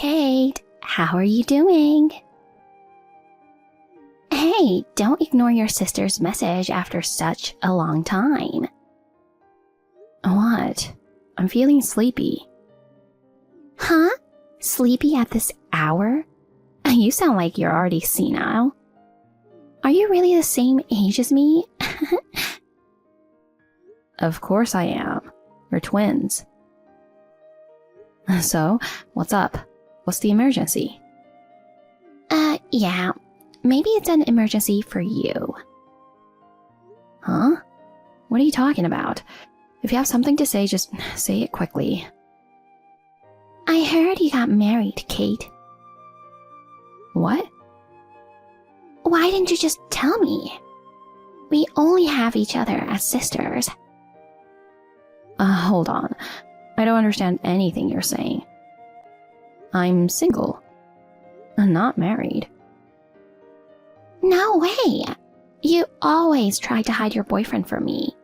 Kate, how are you doing? Hey, don't ignore your sister's message after such a long time. What? I'm feeling sleepy. Huh? Sleepy at this hour? You sound like you're already senile. Are you really the same age as me? Of course I am. We're twins. So, what's up? What's the emergency? Yeah. Maybe it's an emergency for you. Huh? What are you talking about? If you have something to say, just say it quickly. I heard you got married, Kate. What? Why didn't you just tell me? We only have each other as sisters. Hold on. I don't understand anything you're saying. I'm single. I'm not married. No way! You always try to hide your boyfriend from me.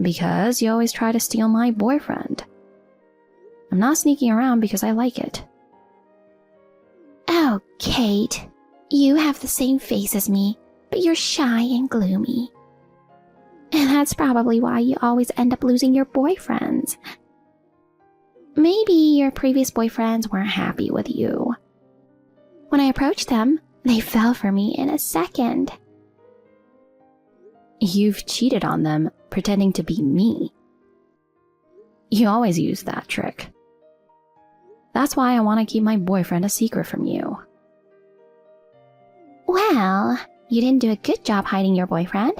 Because you always try to steal my boyfriend. I'm not sneaking around because I like it. Oh, Kate, you have the same face as me, but you're shy and gloomy. And that's probably why you always end up losing your boyfriends. Maybe your previous boyfriends weren't happy with you. When I approached them, they fell for me in a second. You've cheated on them, pretending to be me. You always use that trick. That's why I want to keep my boyfriend a secret from you. Well, you didn't do a good job hiding your boyfriend.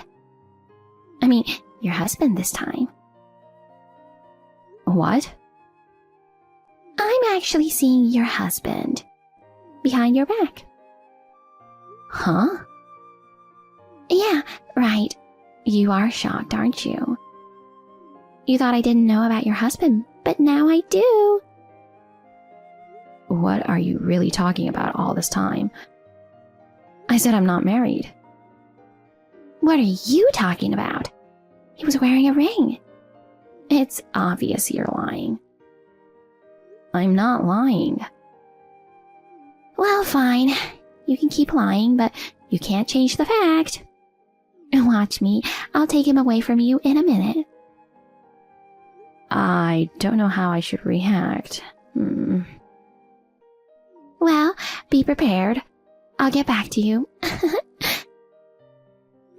I mean, your husband this time. What? I'm actually seeing your husband. Behind your back. Huh? Yeah, right. You are shocked, aren't you? You thought I didn't know about your husband, but now I do. What are you really talking about all this time? I said I'm not married. What are you talking about? He was wearing a ring. It's obvious you're lying. I'm not lying. Well, fine. You can keep lying, but you can't change the fact. Watch me. I'll take him away from you in a minute. I don't know how I should react. Well, be prepared. I'll get back to you.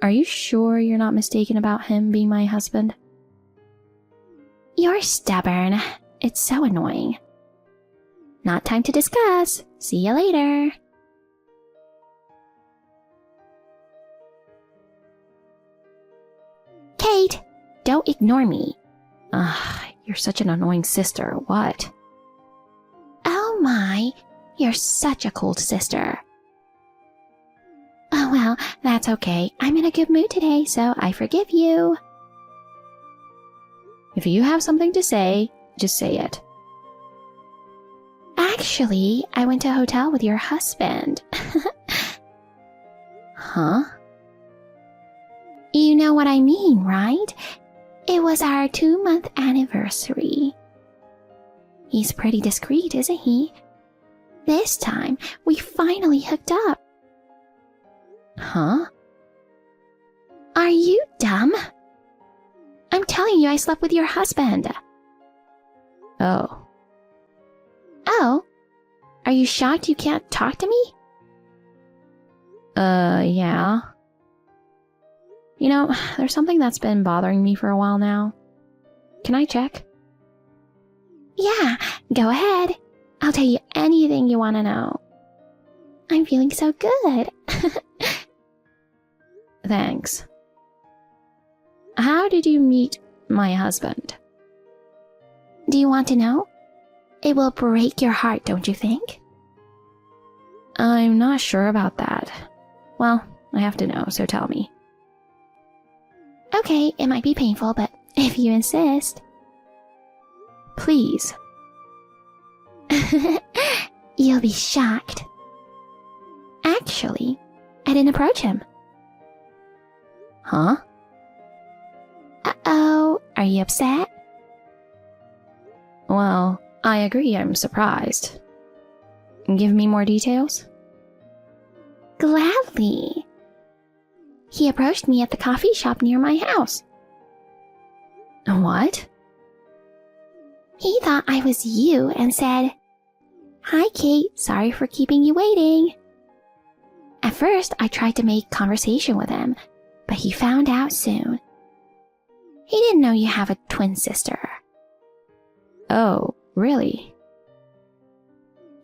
Are you sure you're not mistaken about him being my husband? You're stubborn. It's so annoying. Not time to discuss. See you later. Kate, don't ignore me. You're such an annoying sister. What? Oh my, you're such a cold sister. Oh well, that's okay. I'm in a good mood today, so I forgive you. If you have something to say, just say it. Actually, I went to a hotel with your husband. Huh? You know what I mean, right? It was our 2-month anniversary. He's pretty discreet, isn't he? This time, we finally hooked up. Huh? Are you dumb? I'm telling you, I slept with your husband. Oh. Oh? Are you shocked you can't talk to me? Yeah. You know, there's something that's been bothering me for a while now. Can I check? Yeah, go ahead. I'll tell you anything you want to know. I'm feeling so good. Thanks. How did you meet my husband? Do you want to know? It will break your heart, don't you think? I'm not sure about that. Well, I have to know, so tell me. Okay, it might be painful, but if you insist. Please. You'll be shocked. Actually, I didn't approach him. Huh? Uh-oh, are you upset? Well, I agree, I'm surprised. Give me more details? Gladly. He approached me at the coffee shop near my house. What? He thought I was you and said, "Hi, Kate, sorry for keeping you waiting." At first, I tried to make conversation with him, but he found out soon. He didn't know you have a twin sister. Oh, really?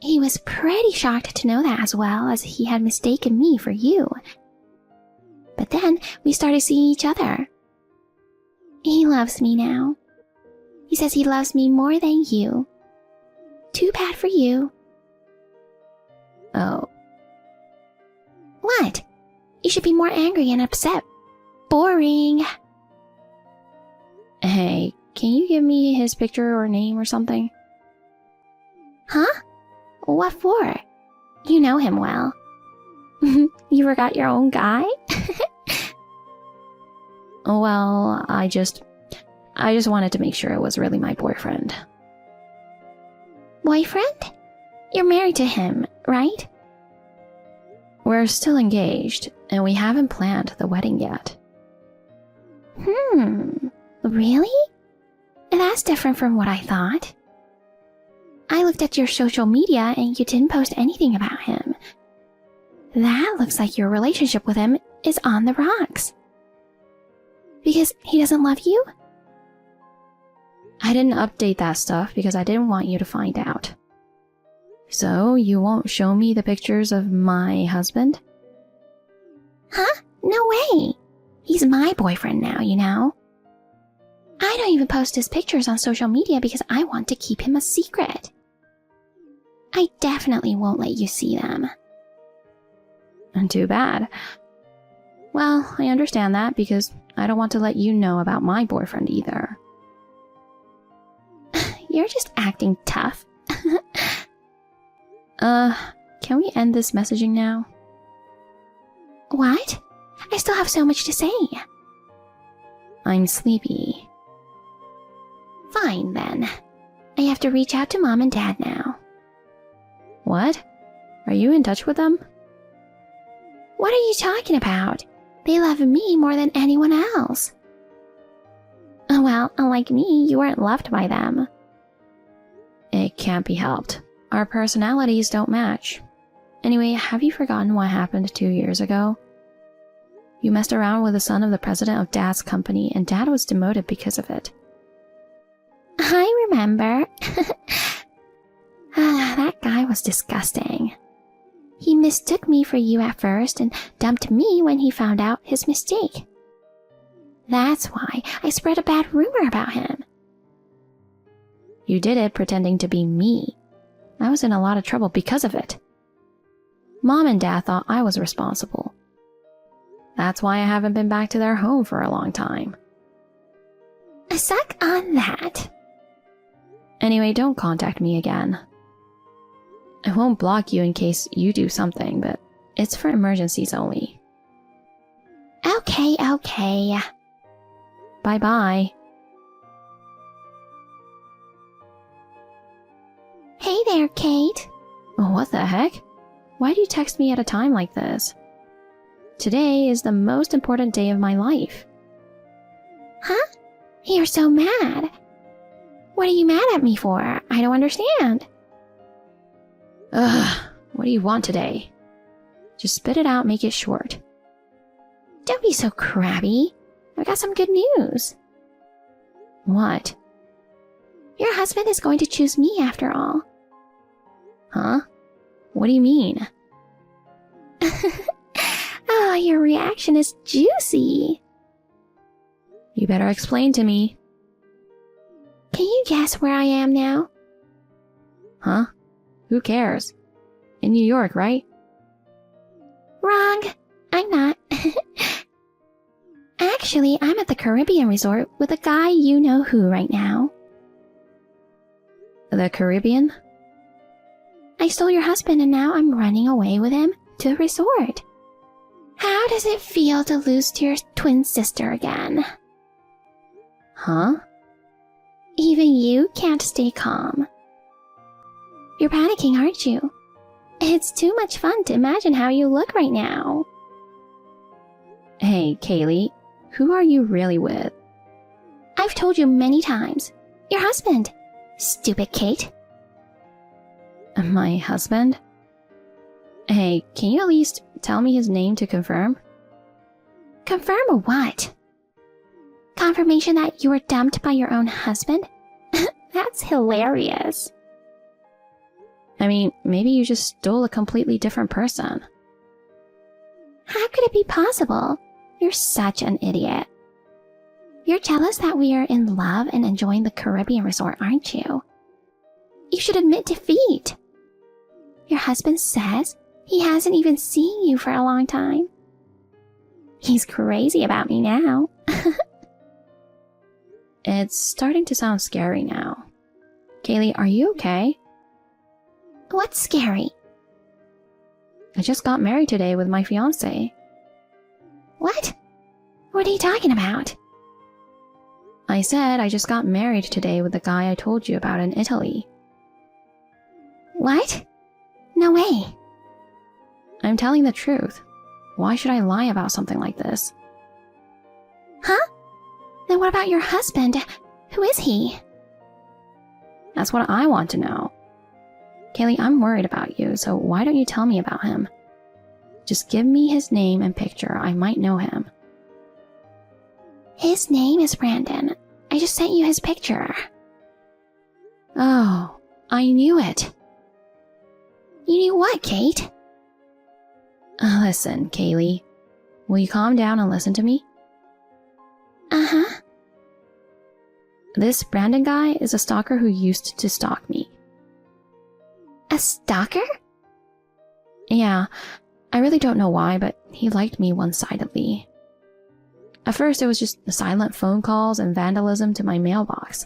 He was pretty shocked to know that, as well as he had mistaken me for you. But then we started seeing each other. He loves me now. He says he loves me more than you. Too bad for you. Oh. What? You should be more angry and upset. Boring. Hey, can you give me his picture or name or something? Huh? What for? You know him well. You forgot your own guy? Well, I just wanted to make sure it was really my boyfriend. Boyfriend? You're married to him, right? We're still engaged, and we haven't planned the wedding yet. Really? That's different from what I thought. I looked at your social media and you didn't post anything about him. That looks like your relationship with him is on the rocks. Because he doesn't love you? I didn't update that stuff because I didn't want you to find out. So, you won't show me the pictures of my husband? Huh? No way. He's my boyfriend now, you know. I don't even post his pictures on social media because I want to keep him a secret. I definitely won't let you see them. Too bad. Well, I understand that because I don't want to let you know about my boyfriend either. You're just acting tough. Can we end this messaging now? What? I still have so much to say. I'm sleepy. Fine then. I have to reach out to Mom and Dad now. What? Are you in touch with them? What are you talking about? They love me more than anyone else. Well, unlike me, you weren't loved by them. It can't be helped. Our personalities don't match. Anyway, have you forgotten what happened 2 years ago? You messed around with the son of the president of Dad's company, and Dad was demoted because of it. I remember. That guy was disgusting. He mistook me for you at first and dumped me when he found out his mistake. That's why I spread a bad rumor about him. You did it pretending to be me. I was in a lot of trouble because of it. Mom and Dad thought I was responsible. That's why I haven't been back to their home for a long time. Suck on that. Anyway, don't contact me again. I won't block you in case you do something, but it's for emergencies only. Okay. Bye-bye. Hey there, Kate. What the heck? Why do you text me at a time like this? Today is the most important day of my life. Huh? You're so mad. What are you mad at me for? I don't understand. Ugh, what do you want today? Just spit it out, make it short. Don't be so crabby. I've got some good news. What? Your husband is going to choose me after all. Huh? What do you mean? Oh, your reaction is juicy. You better explain to me. Can you guess where I am now? Huh? Who cares? In New York, right? Wrong. I'm not. Actually, I'm at the Caribbean resort with a guy you know who right now. The Caribbean? I stole your husband and now I'm running away with him to the resort. How does it feel to lose to your twin sister again? Huh? Even you can't stay calm. You're panicking, aren't you? It's too much fun to imagine how you look right now. Hey, Kaylee, who are you really with? I've told you many times. Your husband. Stupid Kate. My husband? Hey, can you at least tell me his name to confirm? Confirm what? Confirmation that you were dumped by your own husband? That's hilarious. I mean, maybe you just stole a completely different person. How could it be possible? You're such an idiot. You're jealous that we are in love and enjoying the Caribbean resort, aren't you? You should admit defeat. Your husband says he hasn't even seen you for a long time. He's crazy about me now. It's starting to sound scary now. Kaylee, are you okay? What's scary? I just got married today with my fiancé. What? What are you talking about? I said I just got married today with the guy I told you about in Italy. What? No way. I'm telling the truth. Why should I lie about something like this? Huh? Then what about your husband? Who is he? That's what I want to know. Kaylee, I'm worried about you, so why don't you tell me about him? Just give me his name and picture. I might know him. His name is Brandon. I just sent you his picture. Oh, I knew it. You knew what, Kate? Listen, Kaylee. Will you calm down and listen to me? Uh-huh. This Brandon guy is a stalker who used to stalk me. A stalker? Yeah, I really don't know why, but he liked me one-sidedly. At first, it was just silent phone calls and vandalism to my mailbox.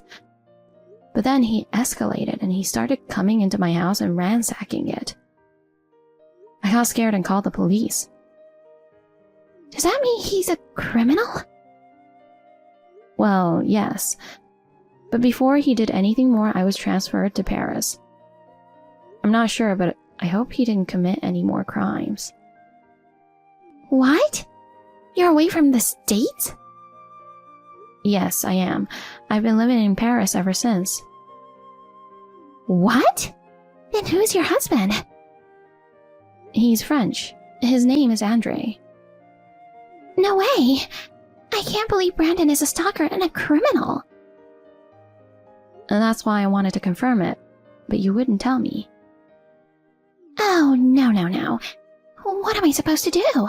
But then he escalated and he started coming into my house and ransacking it. I got scared and called the police. Does that mean he's a criminal? Well, yes. But before he did anything more, I was transferred to Paris. I'm not sure, but I hope he didn't commit any more crimes. What? You're away from the States? Yes, I am. I've been living in Paris ever since. What? Then who's your husband? He's French. His name is Andre. No way! I can't believe Brandon is a stalker and a criminal. And that's why I wanted to confirm it, but you wouldn't tell me. Oh, no. What am I supposed to do?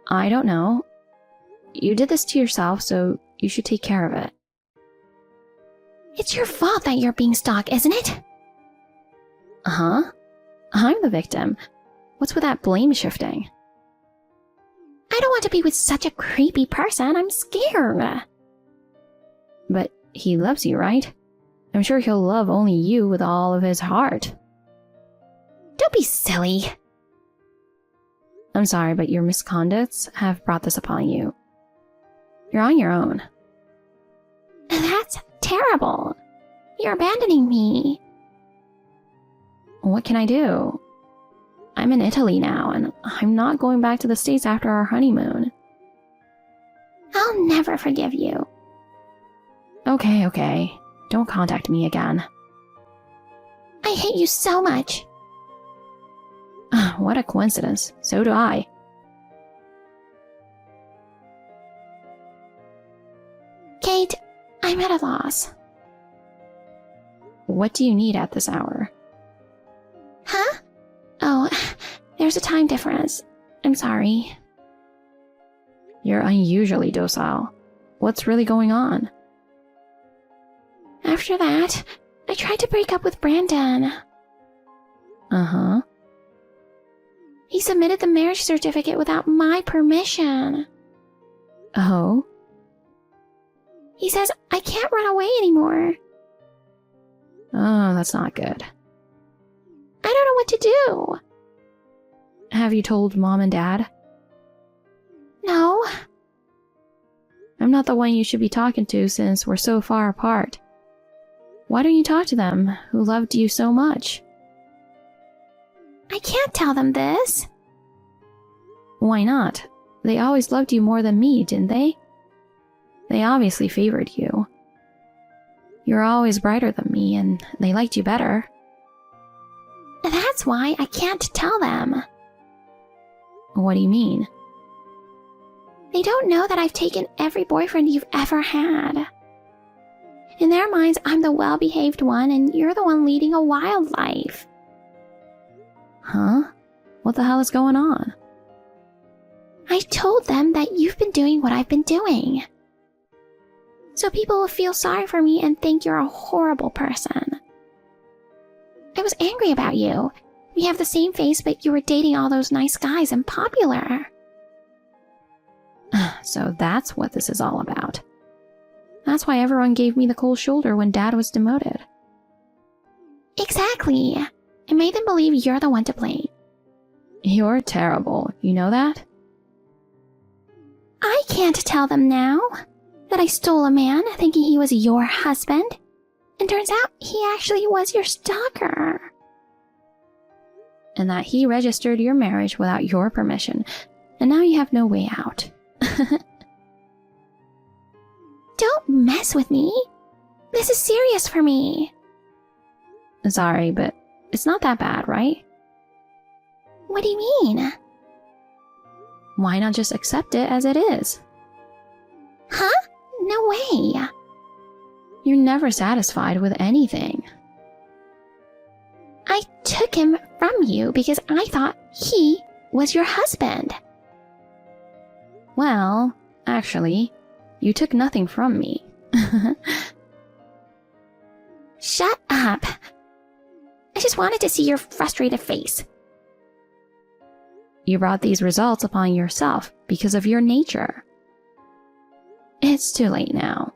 I don't know. You did this to yourself, so you should take care of it. It's your fault that you're being stalked, isn't it? Uh-huh. I'm the victim. What's with that blame shifting? I don't want to be with such a creepy person. I'm scared. But he loves you, right? I'm sure he'll love only you with all of his heart. Don't be silly. I'm sorry, but your misconducts have brought this upon you. You're on your own. That's terrible. You're abandoning me. What can I do? I'm in Italy now, and I'm not going back to the States after our honeymoon. I'll never forgive you. Okay. Don't contact me again. I hate you so much. What a coincidence. So do I. Kate, I'm at a loss. What do you need at this hour? Huh? Oh, there's a time difference. I'm sorry. You're unusually docile. What's really going on? After that, I tried to break up with Brandon. Uh-huh. He submitted the marriage certificate without my permission. Oh? He says I can't run away anymore. Oh, that's not good. I don't know what to do. Have you told Mom and Dad? No. I'm not the one you should be talking to since we're so far apart. Why don't you talk to them, who loved you so much? I can't tell them this. Why not? They always loved you more than me, didn't they? They obviously favored you. You're always brighter than me, and they liked you better. That's why I can't tell them. What do you mean? They don't know that I've taken every boyfriend you've ever had. In their minds, I'm the well-behaved one, and you're the one leading a wild life. Huh? What the hell is going on? I told them that you've been doing what I've been doing. So people will feel sorry for me and think you're a horrible person. I was angry about you. We have the same face, but you were dating all those nice guys and popular. So that's what this is all about. That's why everyone gave me the cold shoulder when Dad was demoted. Exactly. I made them believe you're the one to blame. You're terrible, you know that? I can't tell them now that I stole a man thinking he was your husband, and turns out he actually was your stalker. And that he registered your marriage without your permission, and now you have no way out. Don't mess with me. This is serious for me. Sorry, but it's not that bad, right? What do you mean? Why not just accept it as it is? Huh? No way. You're never satisfied with anything. I took him from you because I thought he was your husband. Well, actually, you took nothing from me. Shut up. I just wanted to see your frustrated face. You brought these results upon yourself because of your nature. It's too late now.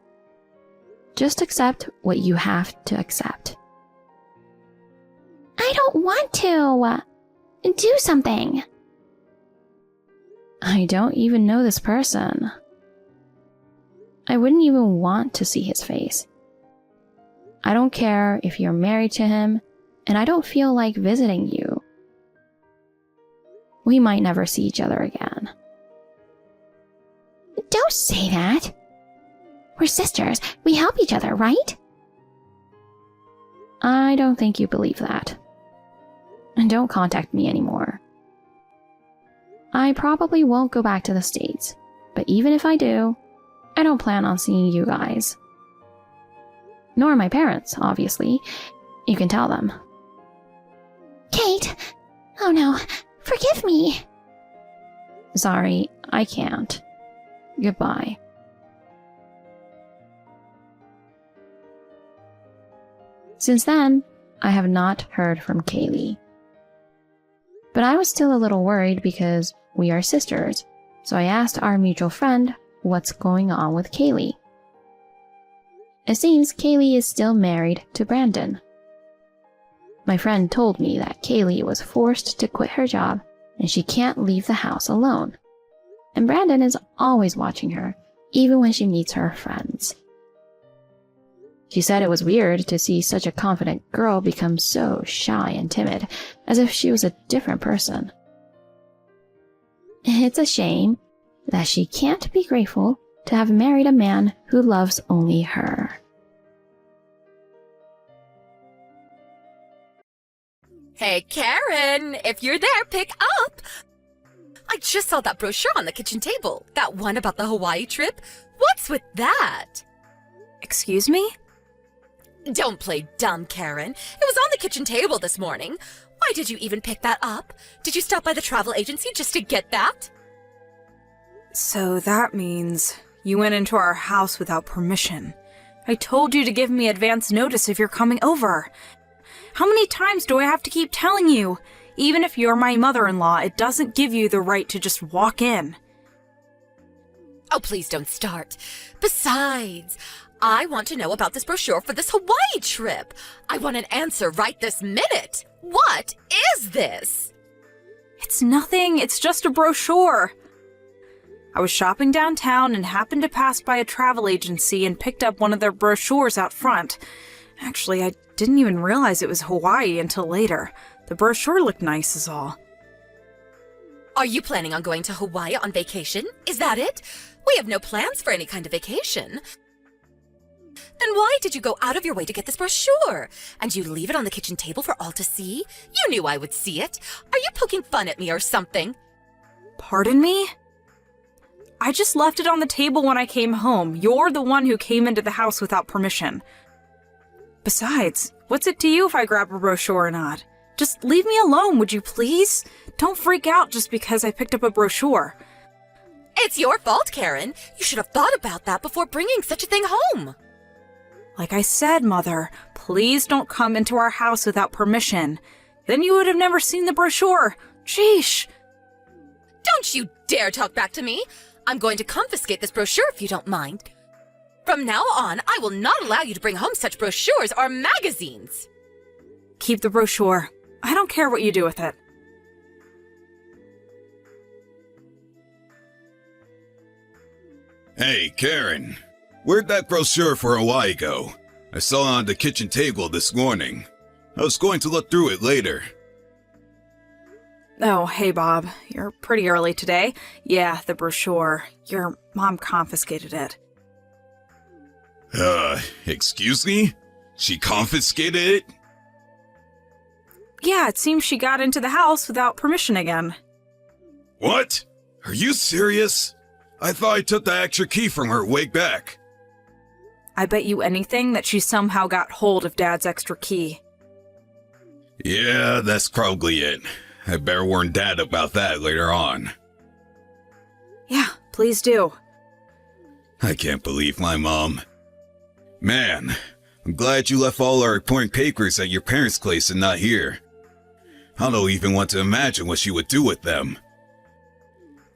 Just accept what you have to accept. I don't want to. Do something. I don't even know this person. I wouldn't even want to see his face. I don't care if you're married to him, and I don't feel like visiting you. We might never see each other again. Don't say that. We're sisters. We help each other, right? I don't think you believe that. And don't contact me anymore. I probably won't go back to the States, but even if I do, I don't plan on seeing you guys. Nor my parents, obviously. You can tell them. Kate! Oh no, forgive me. Sorry, I can't. Goodbye. Since then, I have not heard from Kaylee. But I was still a little worried because we are sisters, so I asked our mutual friend what's going on with Kaylee. It seems Kaylee is still married to Brandon. My friend told me that Kaylee was forced to quit her job and she can't leave the house alone. And Brandon is always watching her, even when she meets her friends. She said it was weird to see such a confident girl become so shy and timid, as if she was a different person. It's a shame that she can't be grateful to have married a man who loves only her. Hey, Karen, if you're there, pick up! I just saw that brochure on the kitchen table. That one about the Hawaii trip. What's with that? Excuse me? Don't play dumb, Karen. It was on the kitchen table this morning. Why did you even pick that up? Did you stop by the travel agency just to get that? So that means you went into our house without permission. I told you to give me advance notice if you're coming over. How many times do I have to keep telling you? Even if you're my mother-in-law, it doesn't give you the right to just walk in. Oh, please don't start. Besides, I want to know about this brochure for this Hawaii trip. I want an answer right this minute. What is this? It's nothing, it's just a brochure. I was shopping downtown and happened to pass by a travel agency and picked up one of their brochures out front. Actually, I didn't even realize it was Hawaii until later. The brochure looked nice is all. Are you planning on going to Hawaii on vacation? Is that it? We have no plans for any kind of vacation. Then why did you go out of your way to get this brochure? And you leave it on the kitchen table for all to see? You knew I would see it. Are you poking fun at me or something? Pardon me? I just left it on the table when I came home. You're the one who came into the house without permission. Besides, what's it to you if I grab a brochure or not? Just leave me alone, would you please? Don't freak out just because I picked up a brochure. It's your fault, Karen. You should have thought about that before bringing such a thing home. Like I said, Mother, please don't come into our house without permission. Then you would have never seen the brochure. Sheesh. Don't you dare talk back to me. I'm going to confiscate this brochure if you don't mind. From now on, I will not allow you to bring home such brochures or magazines. Keep the brochure. I don't care what you do with it. Hey, Karen. Where'd that brochure for Hawaii go? I saw it on the kitchen table this morning. I was going to look through it later. Oh, hey, Bob. You're pretty early today. Yeah, the brochure. Your mom confiscated it. Excuse me? She confiscated it? Yeah, it seems she got into the house without permission again. What? Are you serious? I thought I took the extra key from her way back. I bet you anything that she somehow got hold of Dad's extra key. Yeah, that's probably it. I better warn Dad about that later on. Yeah, please do. I can't believe my mom. Man, I'm glad you left all our important papers at your parents' place and not here. I don't even want to imagine what she would do with them.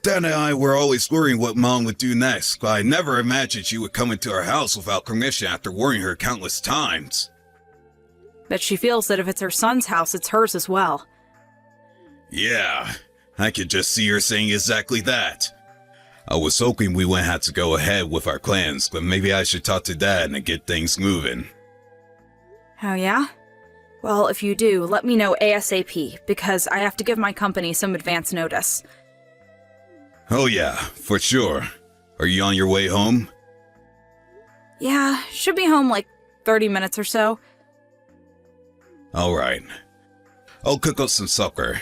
Dad and I were always worrying what Mom would do next, but I never imagined she would come into our house without permission after warning her countless times. Bet she feels that if it's her son's house, it's hers as well. Yeah, I could just see her saying exactly that. I was hoping we wouldn't have to go ahead with our plans, but maybe I should talk to Dad and get things moving. Oh yeah? Well, if you do, let me know ASAP, because I have to give my company some advance notice. Oh yeah, for sure. Are you on your way home? Yeah, should be home like 30 minutes or so. Alright. I'll cook up some supper.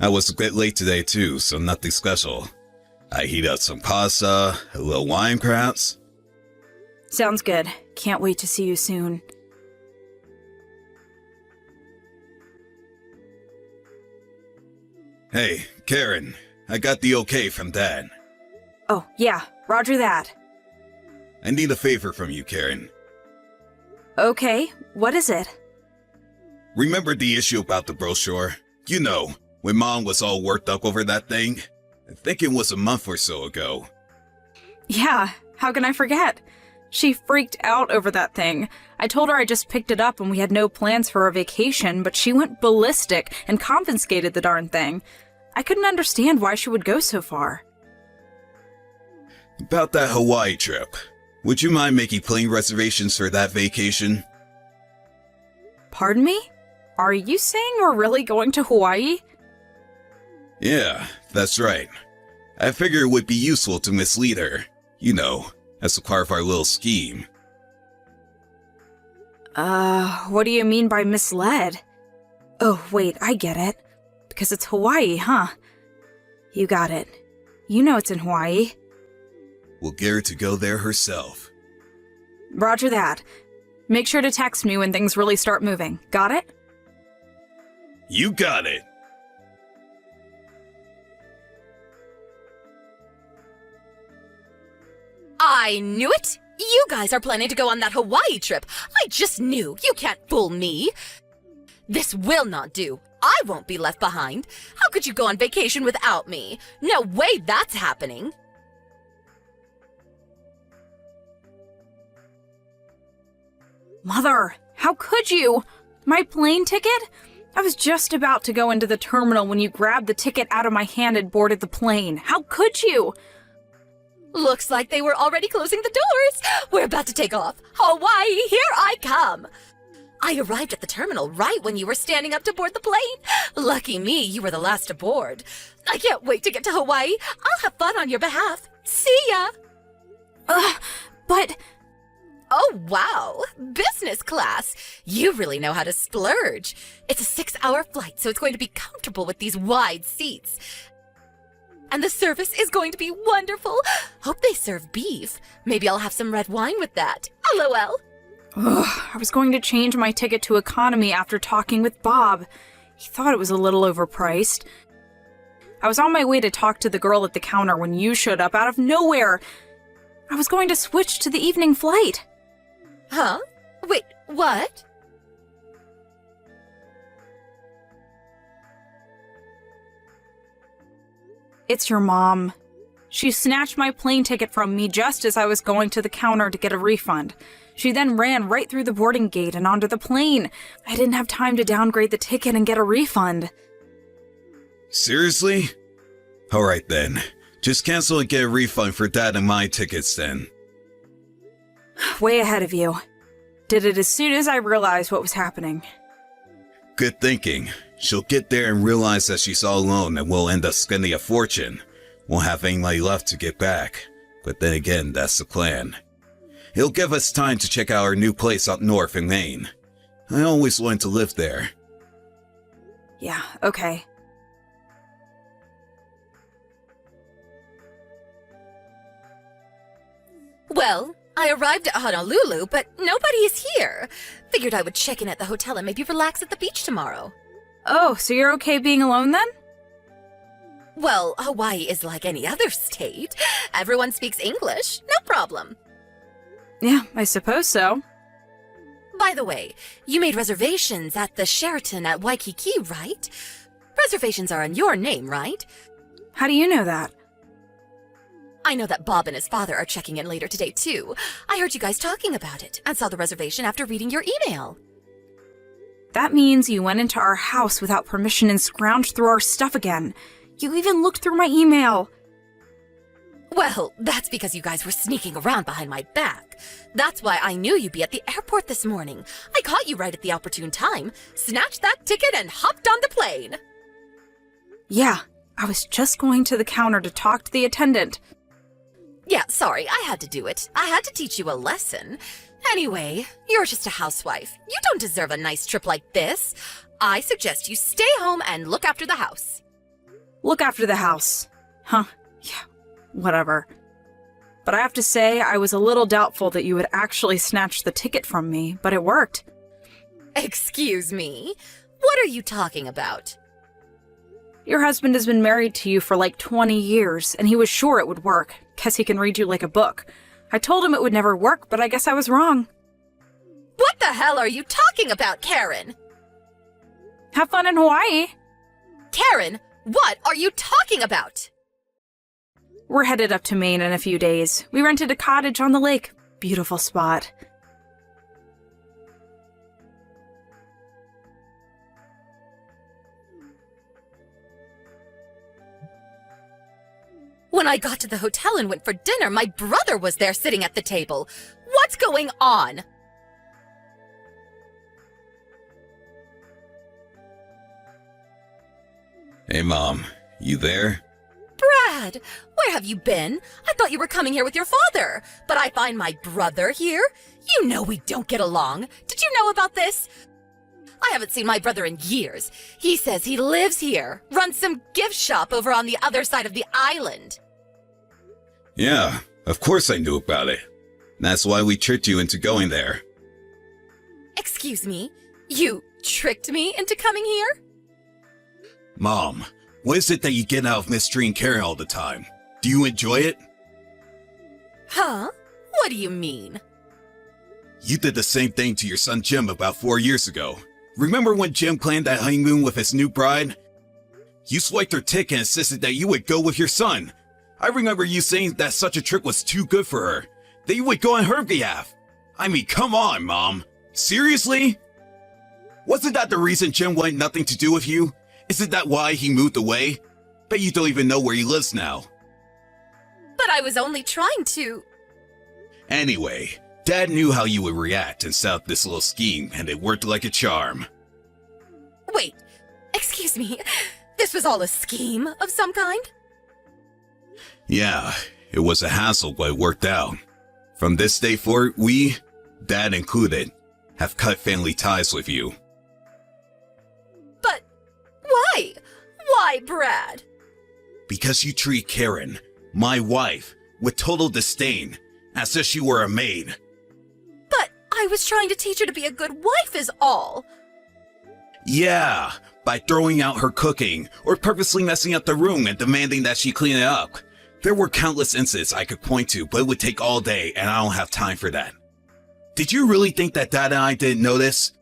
I was a bit late today too, so nothing special. I heat up some pasta, a little wine perhaps. Sounds good. Can't wait to see you soon. Hey, Karen, I got the okay from Dad. Oh, yeah, roger that. I need a favor from you, Karen. Okay, what is it? Remember the issue about the brochure? You know, when Mom was all worked up over that thing? I think it was a month or so ago. Yeah, how can I forget? She freaked out over that thing. I told her I just picked it up and we had no plans for a vacation, but she went ballistic and confiscated the darn thing. I couldn't understand why she would go so far. About that Hawaii trip. Would you mind making plane reservations for that vacation? Pardon me? Are you saying we're really going to Hawaii? Yeah, that's right. I figured it would be useful to mislead her. You know, as a part of our little scheme. What do you mean by misled? Oh, wait, I get it. Because it's Hawaii, huh? You got it. You know it's in Hawaii. We'll get her to go there herself. Roger that. Make sure to text me when things really start moving. Got it? You got it! I knew it! You guys are planning to go on that Hawaii trip. I just knew. You can't fool me. This will not do. I won't be left behind. How could you go on vacation without me? No way that's happening. Mother, how could you? My plane ticket? I was just about to go into the terminal when you grabbed the ticket out of my hand and boarded the plane. How could you? Looks like they were already closing the doors. We're about to take off. Hawaii, here I come. I arrived at the terminal right when you were standing up to board the plane. Lucky me, you were the last to board. I can't wait to get to Hawaii. I'll have fun on your behalf. See ya! But Oh, wow. Business class. You really know how to splurge. It's a 6-hour flight, so it's going to be comfortable with these wide seats. And the service is going to be wonderful. Hope they serve beef. Maybe I'll have some red wine with that. LOL. I was going to change my ticket to economy after talking with Bob. He thought it was a little overpriced. I was on my way to talk to the girl at the counter when you showed up out of nowhere. I was going to switch to the evening flight. Huh? Wait, what? It's your mom. She snatched my plane ticket from me just as I was going to the counter to get a refund. She then ran right through the boarding gate and onto the plane. I didn't have time to downgrade the ticket and get a refund. Seriously? Alright then. Just cancel and get a refund for Dad and my tickets then. Way ahead of you. Did it as soon as I realized what was happening. Good thinking. She'll get there and realize that she's all alone and we'll end up spending a fortune. Won't have any money left to get back. But then again, that's the plan. It'll give us time to check out our new place up north in Maine. I always wanted to live there. Yeah, okay. Well, I arrived at Honolulu, but nobody is here. Figured I would check in at the hotel and maybe relax at the beach tomorrow. Oh, so you're okay being alone then? Well, Hawaii is like any other state. Everyone speaks English, no problem. Yeah, I suppose so. By the way, you made reservations at the Sheraton at Waikiki, right? Reservations are in your name, right? How do you know that? I know that Bob and his father are checking in later today, too. I heard you guys talking about it and saw the reservation after reading your email. That means you went into our house without permission and scrounged through our stuff again. You even looked through my email. Well, that's because you guys were sneaking around behind my back. That's why I knew you'd be at the airport this morning. I caught you right at the opportune time, snatched that ticket, and hopped on the plane. Yeah, I was just going to the counter to talk to the attendant. Yeah, sorry, I had to do it. I had to teach you a lesson. Anyway, you're just a housewife. You don't deserve a nice trip like this. I suggest you stay home and look after the house. Look after the house. Huh, yeah, whatever. But I have to say, I was a little doubtful that you would actually snatch the ticket from me, but it worked. Excuse me? What are you talking about? Your husband has been married to you for like 20 years, and he was sure it would work. Guess he can read you like a book. I told him it would never work, but I guess I was wrong. What the hell are you talking about, Karen? Have fun in Hawaii. Karen, what are you talking about? We're headed up to Maine in a few days. We rented a cottage on the lake. Beautiful spot. When I got to the hotel and went for dinner, my brother was there sitting at the table. What's going on? Hey Mom, you there? Brad, where have you been? I thought you were coming here with your father, but I find my brother here? You know we don't get along. Did you know about this? I haven't seen my brother in years. He says he lives here, runs some gift shop over on the other side of the island. Yeah, of course I knew about it. That's why we tricked you into going there. Excuse me? You tricked me into coming here? Mom, what is it that you get out of mistreating Karen all the time? Do you enjoy it? Huh? What do you mean? You did the same thing to your son Jim about 4 years ago. Remember when Jim planned that honeymoon with his new bride? You swiped her ticket and insisted that you would go with your son. I remember you saying that such a trip was too good for her, that you would go on her behalf. I mean, come on, Mom. Seriously? Wasn't that the reason Jim wanted nothing to do with you? Isn't that why he moved away? Bet you don't even know where he lives now. But I was only trying to... Anyway, Dad knew how you would react and set up this little scheme, and it worked like a charm. Wait, excuse me. This was all a scheme of some kind? Yeah, it was a hassle, but it worked out. From this day forward, we, Dad included, have cut family ties with you. But why? Why, Brad? Because you treat Karen, my wife, with total disdain, as if she were a maid. But I was trying to teach her to be a good wife is all. Yeah, by throwing out her cooking, or purposely messing up the room and demanding that she clean it up. There were countless incidents I could point to, but it would take all day, and I don't have time for that. Did you really think that Dad and I didn't notice?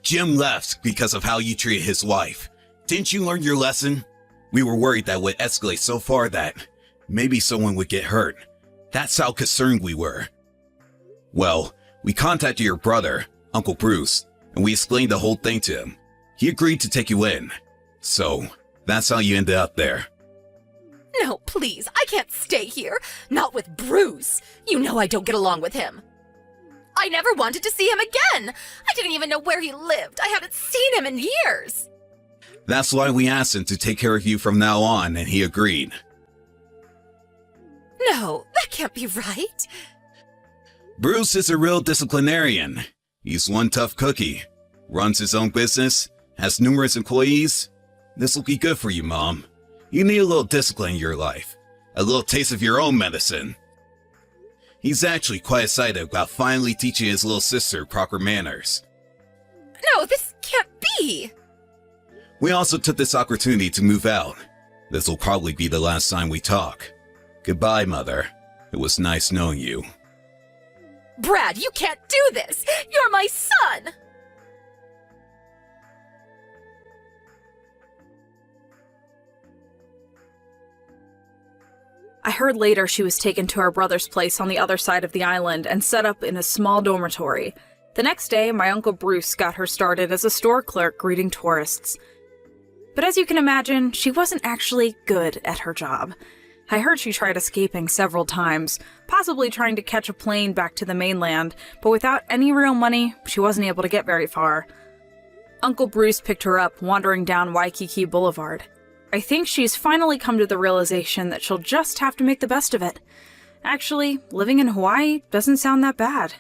Jim left because of how you treated his wife. Didn't you learn your lesson? We were worried that would escalate so far that maybe someone would get hurt. That's how concerned we were. Well, we contacted your brother, Uncle Bruce, and we explained the whole thing to him. He agreed to take you in. So, that's how you ended up there. No, please, I can't stay here. Not with Bruce. You know I don't get along with him. I never wanted to see him again. I didn't even know where he lived. I haven't seen him in years. That's why we asked him to take care of you from now on, and he agreed. No, that can't be right. Bruce is a real disciplinarian. He's one tough cookie, runs his own business, has numerous employees. This will be good for you, Mom. You need a little discipline in your life, a little taste of your own medicine. He's actually quite excited about finally teaching his little sister proper manners. No, this can't be. We also took this opportunity to move out. This will probably be the last time we talk. Goodbye, Mother. It was nice knowing you. Brad, you can't do this. You're my son. I heard later she was taken to her brother's place on the other side of the island and set up in a small dormitory. The next day, my Uncle Bruce got her started as a store clerk greeting tourists. But as you can imagine, she wasn't actually good at her job. I heard she tried escaping several times, possibly trying to catch a plane back to the mainland, but without any real money, she wasn't able to get very far. Uncle Bruce picked her up wandering down Waikiki Boulevard. I think she's finally come to the realization that she'll just have to make the best of it. Actually, living in Hawaii doesn't sound that bad.